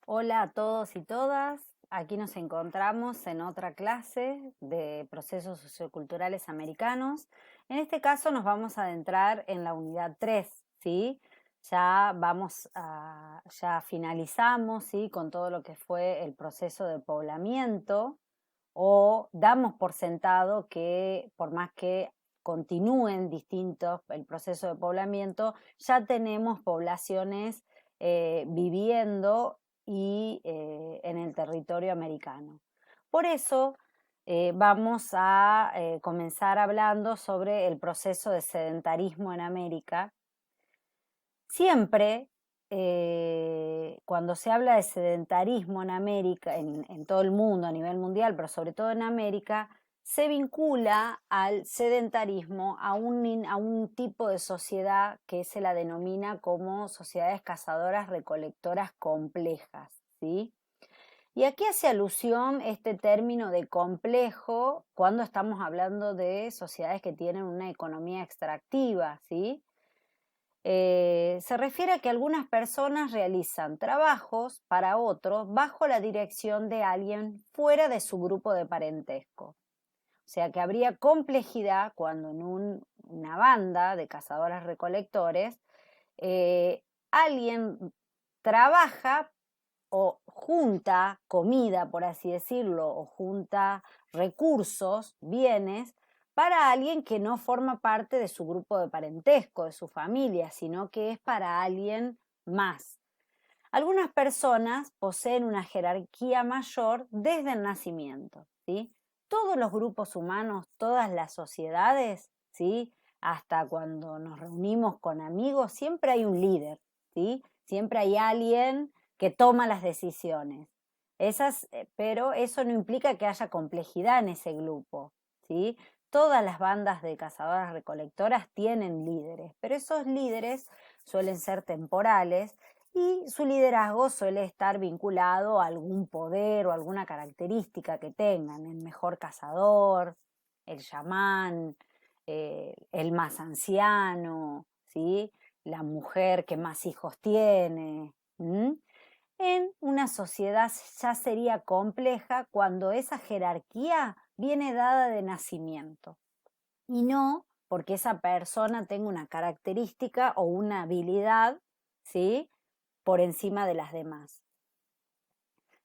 Hola a todos y todas. Aquí nos encontramos en otra clase de procesos socioculturales americanos. En este caso nos vamos a adentrar en la unidad 3, ¿sí? Ya finalizamos, ¿sí? Con todo lo que fue el proceso de poblamiento, o damos por sentado que por más que continúen distintos el proceso de poblamiento, ya tenemos poblaciones viviendo en el territorio americano. Por eso vamos a comenzar hablando sobre el proceso de sedentarismo en América. Siempre, cuando se habla de sedentarismo en América, en todo el mundo, a nivel mundial, pero sobre todo en América, se vincula al sedentarismo a un tipo de sociedad que se la denomina como sociedades cazadoras-recolectoras complejas, ¿sí? Y aquí hace alusión este término de complejo cuando estamos hablando de sociedades que tienen una economía extractiva, ¿sí? Se refiere a que algunas personas realizan trabajos para otros bajo la dirección de alguien fuera de su grupo de parentesco. O sea que habría complejidad cuando en una banda de cazadores-recolectores alguien trabaja o junta comida, por así decirlo, o junta recursos, bienes, para alguien que no forma parte de su grupo de parentesco, de su familia, sino que es para alguien más. Algunas personas poseen una jerarquía mayor desde el nacimiento, ¿sí? Todos los grupos humanos, todas las sociedades, ¿sí? Hasta cuando nos reunimos con amigos, siempre hay un líder, ¿sí? Siempre hay alguien que toma las decisiones. Pero eso no implica que haya complejidad en ese grupo, ¿sí? Todas las bandas de cazadoras recolectoras tienen líderes, pero esos líderes suelen ser temporales y su liderazgo suele estar vinculado a algún poder o alguna característica que tengan, el mejor cazador, el chamán, el más anciano, ¿sí? La mujer que más hijos tiene. En una sociedad ya sería compleja cuando esa jerarquía viene dada de nacimiento y no porque esa persona tenga una característica o una habilidad, ¿sí? Por encima de las demás.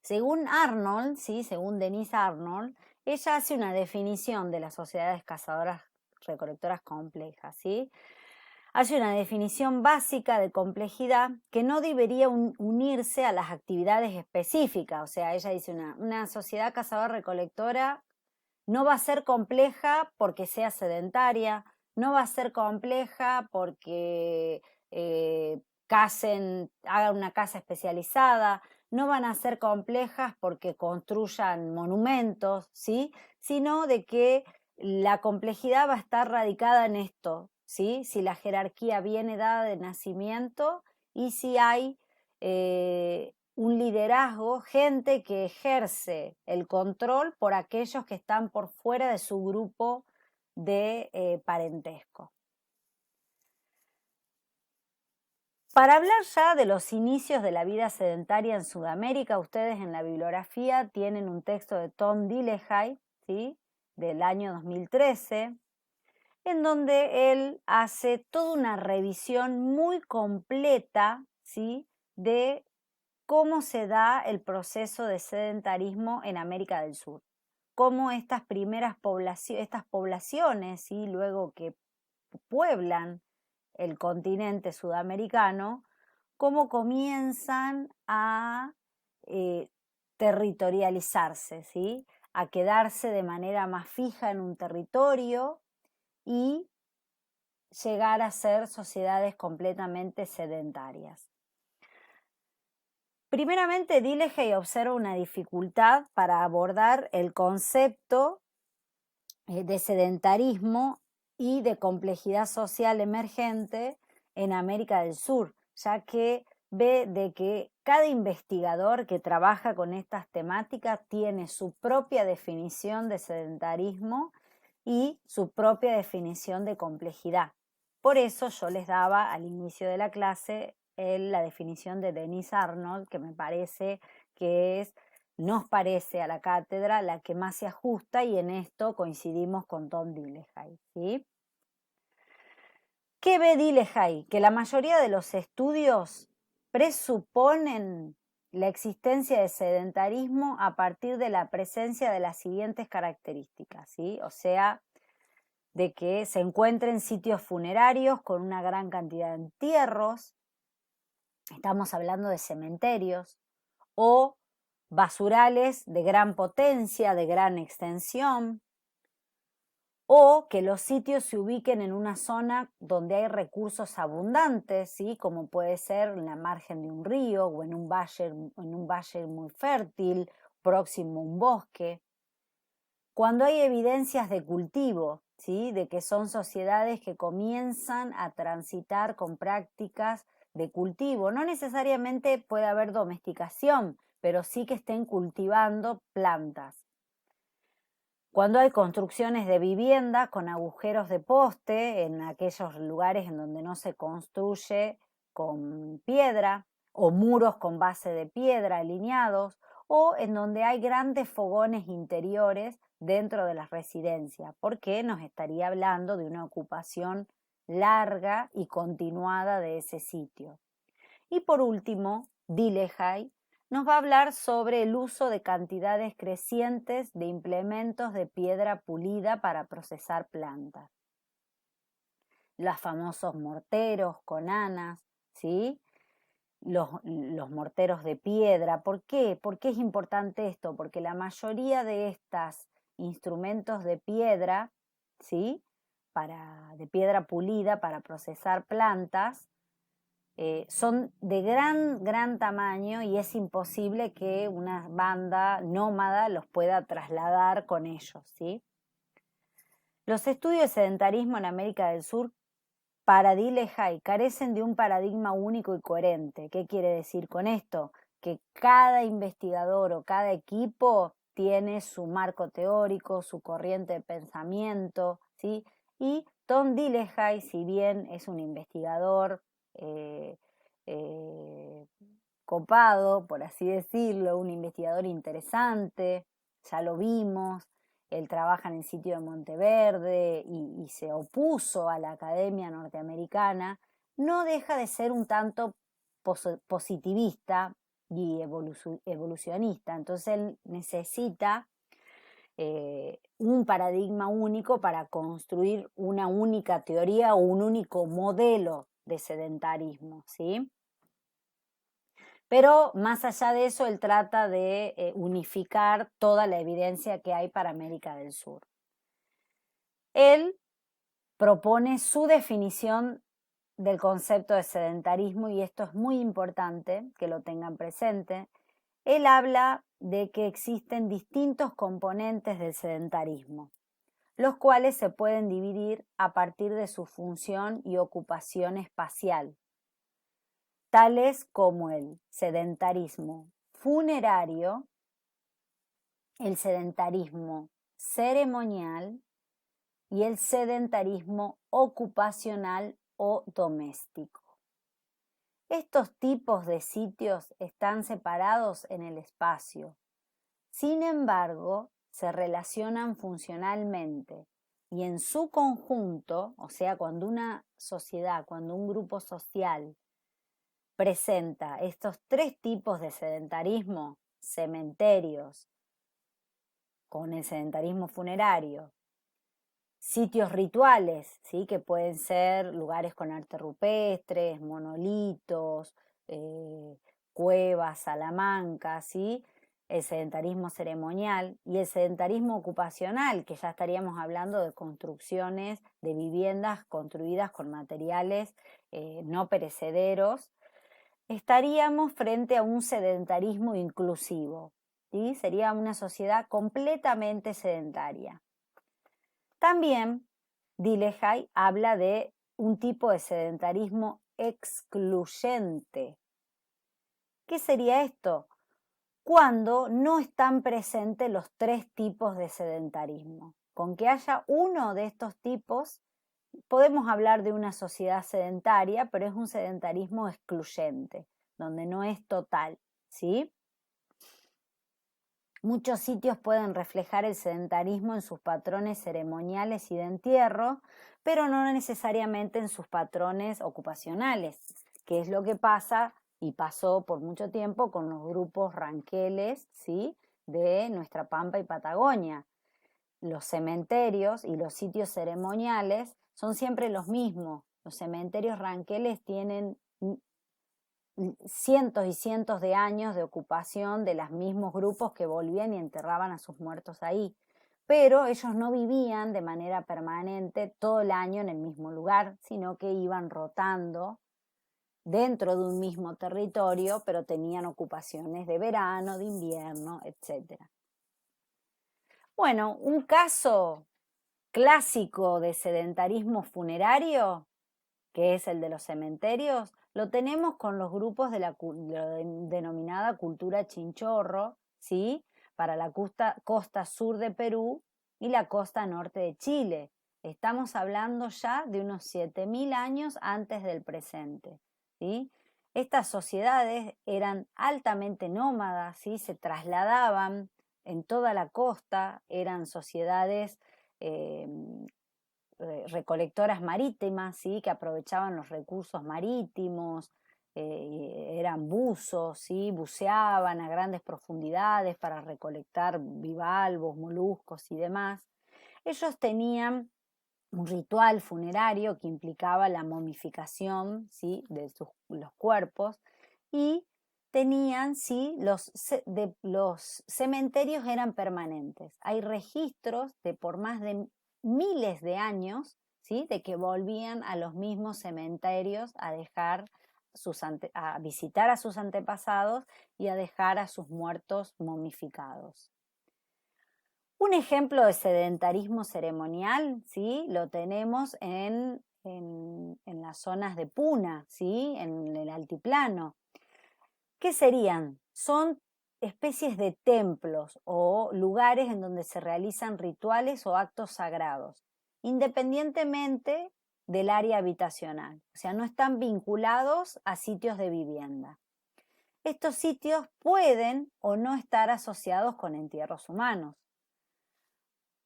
Según Arnold, ¿sí? Según Denise Arnold, ella hace una definición de las sociedades cazadoras recolectoras complejas, ¿sí? Hace una definición básica de complejidad que no debería unirse a las actividades específicas. O sea, ella dice una sociedad cazadora-recolectora no va a ser compleja porque sea sedentaria, no va a ser compleja porque hagan una casa especializada, no van a ser complejas porque construyan monumentos, ¿sí? Sino de que la complejidad va a estar radicada en esto, ¿sí? Si la jerarquía viene dada de nacimiento y si hay un liderazgo, gente que ejerce el control por aquellos que están por fuera de su grupo de parentesco. Para hablar ya de los inicios de la vida sedentaria en Sudamérica, ustedes en la bibliografía tienen un texto de Tom Dillehay, ¿sí? Del año 2013, en donde él hace toda una revisión muy completa, ¿sí? De cómo se da el proceso de sedentarismo en América del Sur, cómo estas estas poblaciones, ¿sí? Luego que pueblan el continente sudamericano, cómo comienzan a eh, territorializarse, ¿sí? A quedarse de manera más fija en un territorio y llegar a ser sociedades completamente sedentarias. Primeramente, Dillehay observa una dificultad para abordar el concepto de sedentarismo y de complejidad social emergente en América del Sur, ya que ve de que cada investigador que trabaja con estas temáticas tiene su propia definición de sedentarismo y su propia definición de complejidad. Por eso yo les daba al inicio de la clase la definición de Denise Arnold, que me parece que nos parece a la cátedra la que más se ajusta, y en esto coincidimos con Tom Dillehay, ¿sí? ¿Qué ve Dillehay? Que la mayoría de los estudios presuponen la existencia de sedentarismo a partir de la presencia de las siguientes características, ¿sí? O sea, de que se encuentren sitios funerarios con una gran cantidad de entierros, estamos hablando de cementerios, o basurales de gran potencia, de gran extensión, o que los sitios se ubiquen en una zona donde hay recursos abundantes, ¿sí? Como puede ser en la margen de un río o en un valle muy fértil, próximo a un bosque. Cuando hay evidencias de cultivo, ¿sí? De que son sociedades que comienzan a transitar con prácticas de cultivo. No necesariamente puede haber domesticación, pero sí que estén cultivando plantas. Cuando hay construcciones de vivienda con agujeros de poste en aquellos lugares en donde no se construye con piedra, o muros con base de piedra alineados, o en donde hay grandes fogones interiores dentro de las residencias, porque nos estaría hablando de una ocupación larga y continuada de ese sitio. Y por último, Dillehay nos va a hablar sobre el uso de cantidades crecientes de implementos de piedra pulida para procesar plantas. Los famosos morteros con anas, ¿sí? Los morteros de piedra. ¿Por qué? ¿Por qué es importante esto? Porque la mayoría de estos instrumentos de piedra, ¿sí? De piedra pulida para procesar plantas, son de gran tamaño y es imposible que una banda nómada los pueda trasladar con ellos, ¿sí? Los estudios de sedentarismo en América del Sur para Dillehay carecen de un paradigma único y coherente. ¿Qué quiere decir con esto? Que cada investigador o cada equipo tiene su marco teórico, su corriente de pensamiento, ¿sí? Y Tom Dillehay, si bien es un investigador copado, por así decirlo, un investigador interesante, ya lo vimos, él trabaja en el sitio de Monteverde y se opuso a la Academia Norteamericana, no deja de ser un tanto positivista y evolucionista. Entonces él necesita un paradigma único para construir una única teoría o un único modelo de sedentarismo, ¿sí? Pero más allá de eso, él trata de unificar toda la evidencia que hay para América del Sur. Él propone su definición del concepto de sedentarismo, y esto es muy importante que lo tengan presente. Él habla de que existen distintos componentes del sedentarismo, los cuales se pueden dividir a partir de su función y ocupación espacial, tales como el sedentarismo funerario, el sedentarismo ceremonial y el sedentarismo ocupacional o doméstico. Estos tipos de sitios están separados en el espacio. Sin embargo, se relacionan funcionalmente y en su conjunto, o sea, cuando una sociedad, cuando un grupo social presenta estos tres tipos de sedentarismo: cementerios con el sedentarismo funerario, sitios rituales, ¿sí? Que pueden ser lugares con arte rupestres, monolitos, cuevas, salamancas, ¿sí? El sedentarismo ceremonial y el sedentarismo ocupacional, que ya estaríamos hablando de construcciones de viviendas construidas con materiales no perecederos. Estaríamos frente a un sedentarismo inclusivo, ¿sí? Sería una sociedad completamente sedentaria. También Dillehay habla de un tipo de sedentarismo excluyente. ¿Qué sería esto? Cuando no están presentes los tres tipos de sedentarismo. Con que haya uno de estos tipos podemos hablar de una sociedad sedentaria, pero es un sedentarismo excluyente, donde no es total, ¿sí? Muchos sitios pueden reflejar el sedentarismo en sus patrones ceremoniales y de entierro, pero no necesariamente en sus patrones ocupacionales, que es lo que pasa y pasó por mucho tiempo con los grupos ranqueles, ¿sí?, de nuestra Pampa y Patagonia. Los cementerios y los sitios ceremoniales son siempre los mismos. Los cementerios ranqueles tienen cientos y cientos de años de ocupación de los mismos grupos que volvían y enterraban a sus muertos ahí. Pero ellos no vivían de manera permanente todo el año en el mismo lugar, sino que iban rotando dentro de un mismo territorio, pero tenían ocupaciones de verano, de invierno, etc. Bueno, un caso clásico de sedentarismo funerario, que es el de los cementerios, lo tenemos con los grupos de la denominada cultura chinchorro, ¿sí?, para la costa sur de Perú y la costa norte de Chile. Estamos hablando ya de unos 7.000 años antes del presente, ¿sí? Estas sociedades eran altamente nómadas, ¿sí?, se trasladaban en toda la costa, eran sociedades recolectoras marítimas, ¿sí?, que aprovechaban los recursos marítimos, eran buzos, ¿sí?, buceaban a grandes profundidades para recolectar bivalvos, moluscos y demás. Ellos tenían un ritual funerario que implicaba la momificación, ¿sí?, de los cuerpos, y tenían, ¿sí?, los cementerios eran permanentes. Hay registros de por más de miles de años, ¿sí?, de que volvían a los mismos cementerios a a visitar a sus antepasados y a dejar a sus muertos momificados. Un ejemplo de sedentarismo ceremonial, ¿sí?, lo tenemos en las zonas de Puna, ¿sí?, en el altiplano. ¿Qué serían? Son especies de templos o lugares en donde se realizan rituales o actos sagrados, independientemente del área habitacional. O sea, no están vinculados a sitios de vivienda. Estos sitios pueden o no estar asociados con entierros humanos.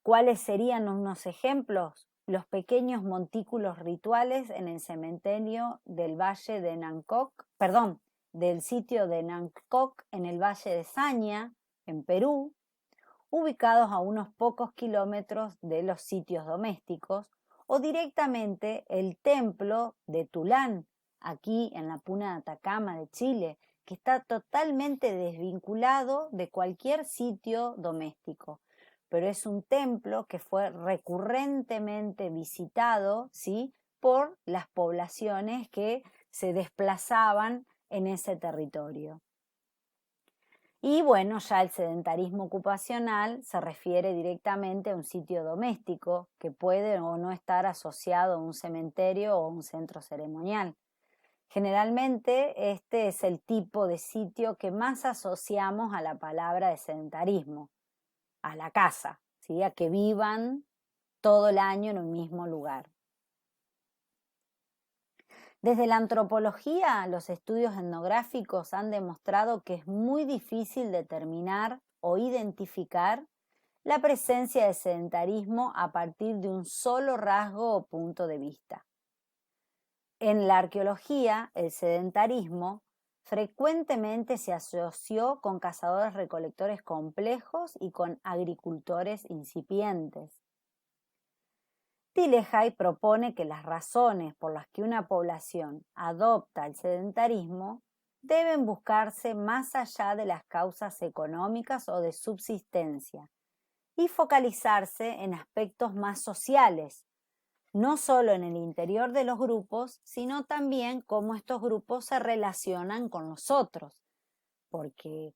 ¿Cuáles serían unos ejemplos? Los pequeños montículos rituales en el cementerio del Valle de Nancoc, del sitio de Nancoc en el Valle de Saña, en Perú, ubicados a unos pocos kilómetros de los sitios domésticos, o directamente el templo de Tulán, aquí en la Puna de Atacama de Chile, que está totalmente desvinculado de cualquier sitio doméstico, pero es un templo que fue recurrentemente visitado, ¿sí?, por las poblaciones que se desplazaban en ese territorio. Y bueno, ya el sedentarismo ocupacional se refiere directamente a un sitio doméstico que puede o no estar asociado a un cementerio o un centro ceremonial. Generalmente este es el tipo de sitio que más asociamos a la palabra de sedentarismo, a la casa, ¿sí?, a que vivan todo el año en un mismo lugar. Desde la antropología, los estudios etnográficos han demostrado que es muy difícil determinar o identificar la presencia de sedentarismo a partir de un solo rasgo o punto de vista. En la arqueología, el sedentarismo frecuentemente se asoció con cazadores-recolectores complejos y con agricultores incipientes. Tillehey propone que las razones por las que una población adopta el sedentarismo deben buscarse más allá de las causas económicas o de subsistencia y focalizarse en aspectos más sociales, no solo en el interior de los grupos, sino también cómo estos grupos se relacionan con los otros, porque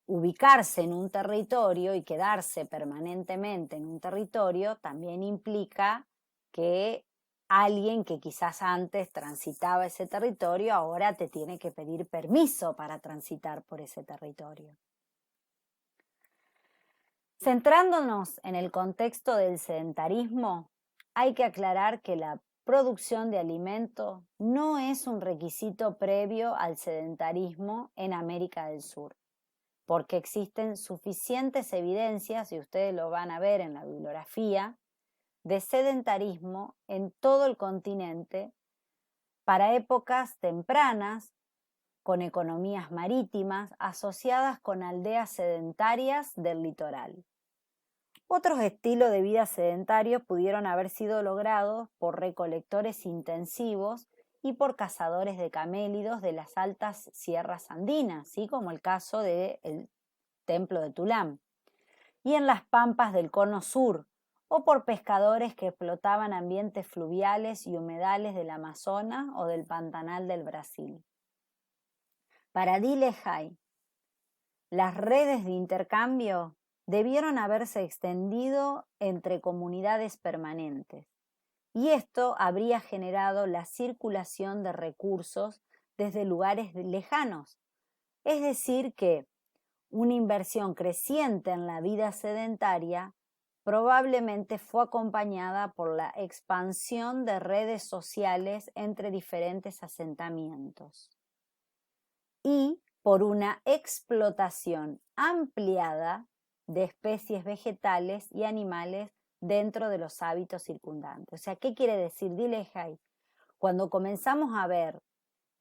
ubicarse en un territorio y quedarse permanentemente en un territorio también implica que alguien que quizás antes transitaba ese territorio ahora te tiene que pedir permiso para transitar por ese territorio. Centrándonos en el contexto del sedentarismo, hay que aclarar que la producción de alimentos no es un requisito previo al sedentarismo en América del Sur, porque existen suficientes evidencias, y ustedes lo van a ver en la bibliografía, de sedentarismo en todo el continente para épocas tempranas, con economías marítimas asociadas con aldeas sedentarias del litoral. Otros estilos de vida sedentarios pudieron haber sido logrados por recolectores intensivos y por cazadores de camélidos de las altas sierras andinas, ¿sí? Como el caso del templo de Tulán, y en las pampas del cono sur, o por pescadores que explotaban ambientes fluviales y humedales del Amazonas o del Pantanal del Brasil. Para Dile Hay, las redes de intercambio debieron haberse extendido entre comunidades permanentes, y esto habría generado la circulación de recursos desde lugares lejanos. Es decir, que una inversión creciente en la vida sedentaria probablemente fue acompañada por la expansión de redes sociales entre diferentes asentamientos y por una explotación ampliada de especies vegetales y animales dentro de los hábitos circundantes. O sea, ¿qué quiere decir? Dile Hay, cuando comenzamos a ver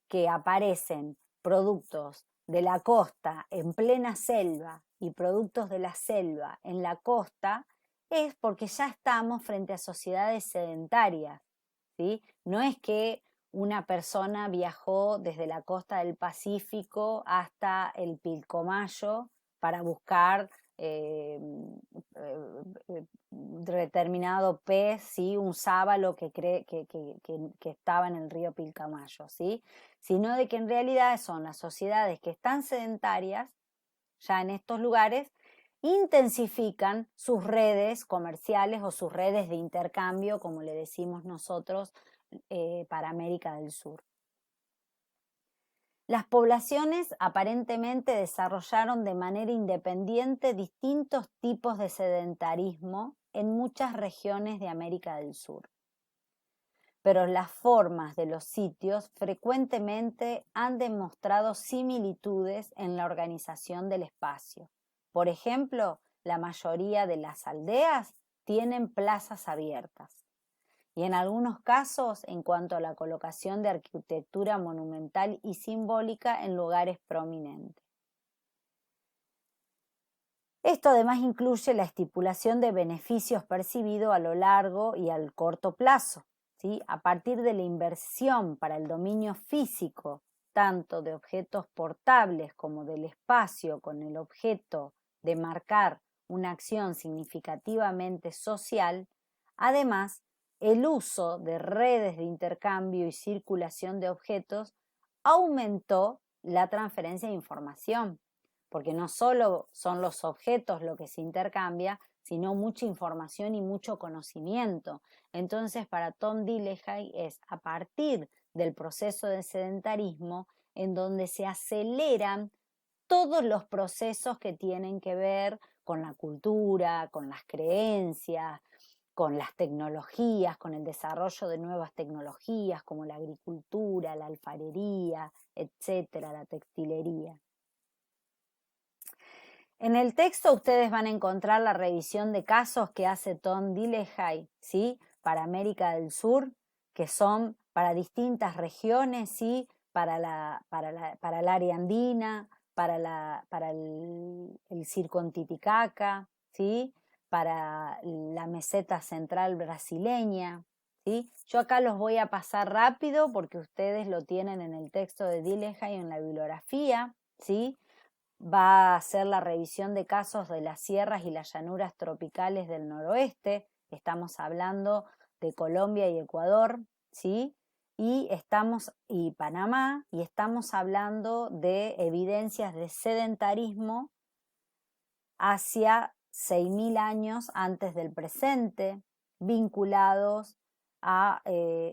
que aparecen productos de la costa en plena selva y productos de la selva en la costa, es porque ya estamos frente a sociedades sedentarias, ¿sí? No es que una persona viajó desde la costa del Pacífico hasta el Pilcomayo para buscar determinado pez, ¿sí? Un sábalo que estaba en el río Pilcomayo, ¿sí? Sino de que en realidad son las sociedades que están sedentarias ya en estos lugares, intensifican sus redes comerciales o sus redes de intercambio, como le decimos nosotros, para América del Sur. Las poblaciones aparentemente desarrollaron de manera independiente distintos tipos de sedentarismo en muchas regiones de América del Sur. Pero las formas de los sitios frecuentemente han demostrado similitudes en la organización del espacio. Por ejemplo, la mayoría de las aldeas tienen plazas abiertas. Y en algunos casos, en cuanto a la colocación de arquitectura monumental y simbólica en lugares prominentes. Esto además incluye la estipulación de beneficios percibidos a lo largo y al corto plazo, ¿sí? A partir de la inversión para el dominio físico, tanto de objetos portables como del espacio, con el objeto de marcar una acción significativamente social. Además, el uso de redes de intercambio y circulación de objetos aumentó la transferencia de información, porque no solo son los objetos lo que se intercambia, sino mucha información y mucho conocimiento. Entonces, para Tom Dillehay es a partir del proceso de sedentarismo en donde se aceleran todos los procesos que tienen que ver con la cultura, con las creencias, con las tecnologías, con el desarrollo de nuevas tecnologías como la agricultura, la alfarería, etcétera, la textilería. En el texto ustedes van a encontrar la revisión de casos que hace Tom Dillehay, ¿sí? Para América del Sur, que son para distintas regiones, ¿sí? Para el área andina, para el Circon Titicaca, ¿sí? Para la meseta central brasileña, ¿sí? Yo acá los voy a pasar rápido porque ustedes lo tienen en el texto de Dillehay en la bibliografía, ¿sí? Va a hacer la revisión de casos de las sierras y las llanuras tropicales del noroeste. Estamos hablando de Colombia y Ecuador, ¿sí? Y Panamá, y estamos hablando de evidencias de sedentarismo hacia 6.000 años antes del presente, vinculados a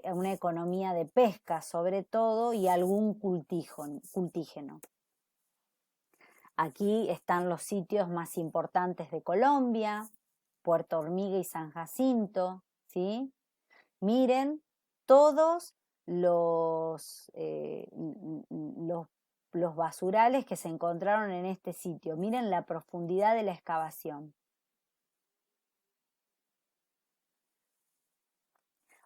una economía de pesca sobre todo y algún cultígeno. Aquí están los sitios más importantes de Colombia, Puerto Hormiga y San Jacinto, ¿sí? Miren todos los basurales que se encontraron en este sitio. Miren la profundidad de la excavación.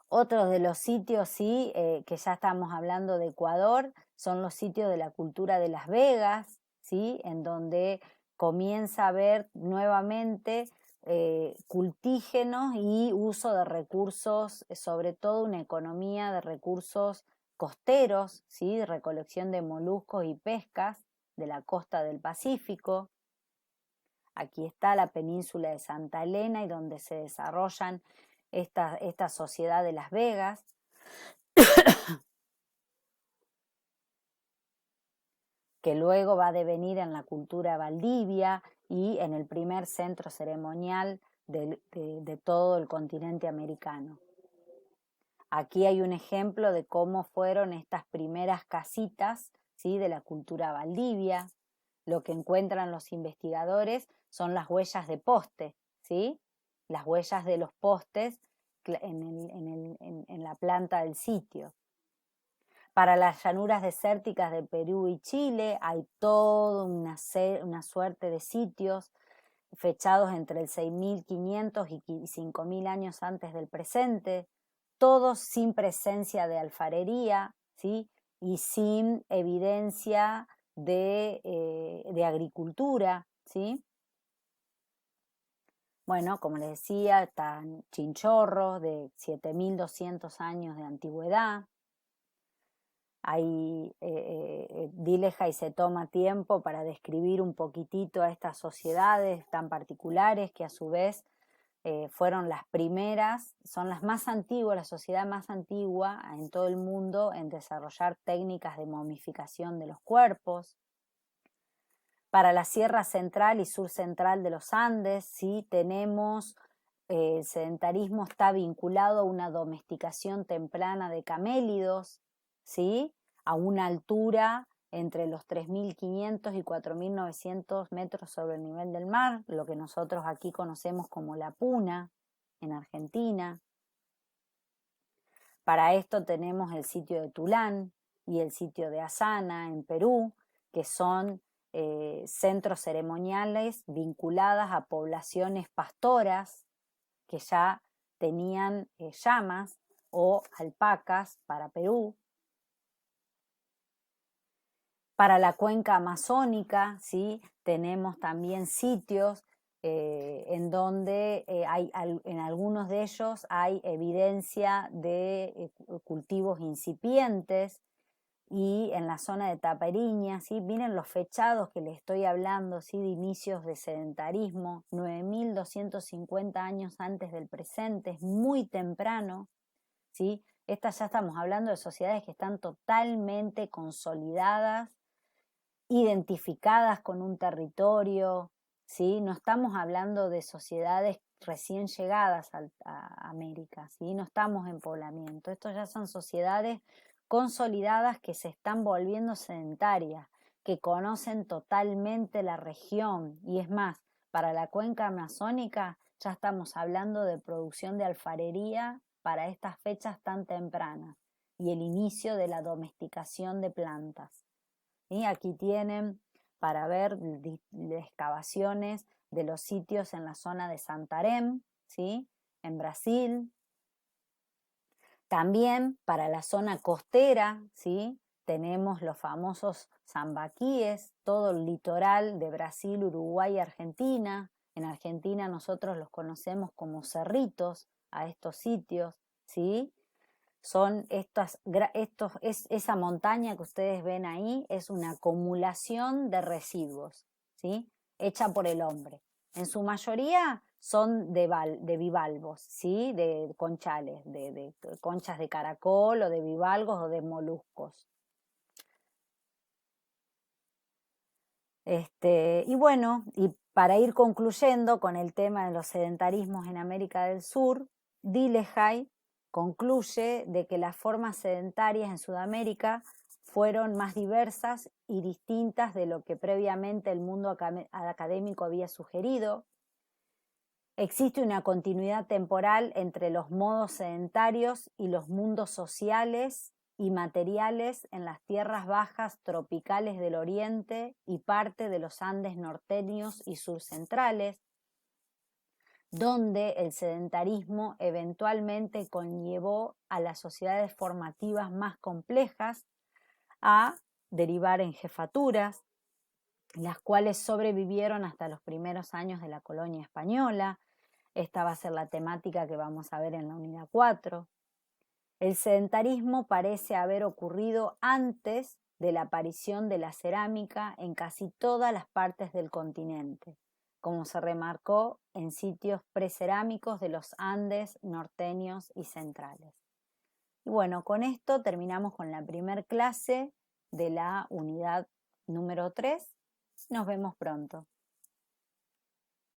Otros de los sitios, sí, que ya estamos hablando de Ecuador, son los sitios de la cultura de Las Vegas, ¿sí? En donde comienza a haber nuevamente cultígenos y uso de recursos, sobre todo una economía de recursos costeros, ¿sí? De recolección de moluscos y pescas de la costa del Pacífico. Aquí está la península de Santa Elena y donde se desarrollan esta sociedad de Las Vegas. Que luego va a devenir en la cultura Valdivia y en el primer centro ceremonial de todo el continente americano. Aquí hay un ejemplo de cómo fueron estas primeras casitas, ¿sí? De la cultura Valdivia. Lo que encuentran los investigadores son las huellas de poste, ¿sí? Las huellas de los postes en la planta del sitio. Para las llanuras desérticas de Perú y Chile hay toda una suerte de sitios fechados entre el 6.500 y 5.000 años antes del presente, todos sin presencia de alfarería, ¿sí? Y sin evidencia de agricultura, ¿sí? Bueno, como les decía, están Chinchorros de 7.200 años de antigüedad. Ahí Dilthey se toma tiempo para describir un poquitito a estas sociedades tan particulares que a su vez fueron las primeras, son las más antiguas, la sociedad más antigua en todo el mundo en desarrollar técnicas de momificación de los cuerpos. Para la Sierra Central y Sur Central de los Andes, sí tenemos, el sedentarismo está vinculado a una domesticación temprana de camélidos, ¿sí? A una altura entre los 3.500 y 4.900 metros sobre el nivel del mar, lo que nosotros aquí conocemos como la Puna, en Argentina. Para esto tenemos el sitio de Tulán y el sitio de Asana, en Perú, que son centros ceremoniales vinculadas a poblaciones pastoras que ya tenían llamas o alpacas para Perú. Para la cuenca amazónica, ¿sí? Tenemos también sitios en donde en algunos de ellos hay evidencia de cultivos incipientes, y en la zona de Tapariña, ¿sí? Miren los fechados que les estoy hablando, ¿sí? De inicios de sedentarismo, 9.250 años antes del presente, es muy temprano, ¿sí? Estas ya estamos hablando de sociedades que están totalmente consolidadas, identificadas con un territorio, ¿sí? No estamos hablando de sociedades recién llegadas a América, ¿sí? No estamos en poblamiento, estos ya son sociedades consolidadas que se están volviendo sedentarias, que conocen totalmente la región, y es más, para la cuenca amazónica ya estamos hablando de producción de alfarería para estas fechas tan tempranas y el inicio de la domesticación de plantas. ¿Sí? Aquí tienen para ver excavaciones de los sitios en la zona de Santarém, ¿sí? En Brasil. También para la zona costera, ¿sí? Tenemos los famosos sambaquíes, todo el litoral de Brasil, Uruguay y Argentina. En Argentina nosotros los conocemos como cerritos a estos sitios, ¿sí? Son esa montaña que ustedes ven ahí es una acumulación de residuos, ¿sí? Hecha por el hombre. En su mayoría son de bivalvos, ¿sí? De conchales, de conchas de caracol o de bivalvos o de moluscos. Y bueno, y para ir concluyendo con el tema de los sedentarismos en América del Sur, Dilthey concluye de que las formas sedentarias en Sudamérica fueron más diversas y distintas de lo que previamente el mundo académico había sugerido. Existe una continuidad temporal entre los modos sedentarios y los mundos sociales y materiales en las tierras bajas tropicales del Oriente y parte de los Andes norteños y surcentrales, donde el sedentarismo eventualmente conllevó a las sociedades formativas más complejas a derivar en jefaturas, las cuales sobrevivieron hasta los primeros años de la colonia española. Esta va a ser la temática que vamos a ver en la unidad 4. El sedentarismo parece haber ocurrido antes de la aparición de la cerámica en casi todas las partes del continente, como se remarcó en sitios precerámicos de los Andes norteños y centrales. Y bueno, con esto terminamos con la primera clase de la unidad número 3. Nos vemos pronto.